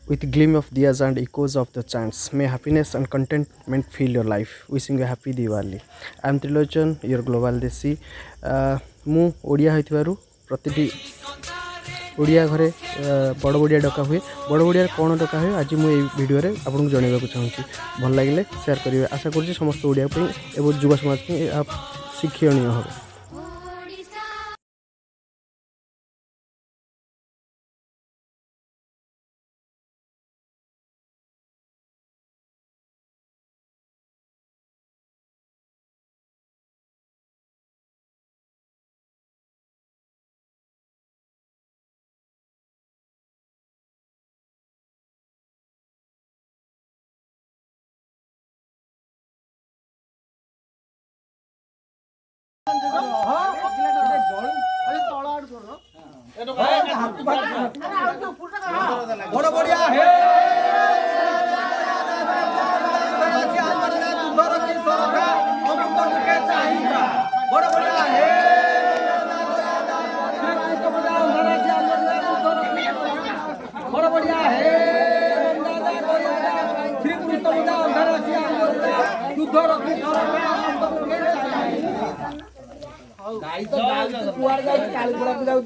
with gleam of diyas and echoes of the chants. May happiness and contentment fill your life. Wishing you a happy Diwali. I am Trilochan, your global desi. ମୁଁ ଓଡ଼ିଆ ହୋଇଥିବାରୁ ପ୍ରତିଟି ଓଡ଼ିଆ ଘରେ ବଡ଼ ବଡ଼ିଆ ଡକା ହୁଏ। ବଡ଼ ବଡ଼ିଆରେ କ'ଣ ଡକା ହୁଏ ଆଜି ମୁଁ ଏଇ ଭିଡ଼ିଓରେ ଆପଣଙ୍କୁ ଜଣାଇବାକୁ ଚାହୁଁଛି। ଭଲ ଲାଗିଲେ ସେୟାର କରିବେ। ଆଶା କରୁଛି ସମସ୍ତ ଓଡ଼ିଆ ପାଇଁ ଏବଂ ଯୁବ ସମାଜ ପାଇଁ ଏହା ଶିକ୍ଷଣୀୟ ହେବ। बड़ बढ़िया हे बड़ बढ़िया हे बड़ बढ़िया हे श्री कृष्ण गाई तो कुआर जाऊँ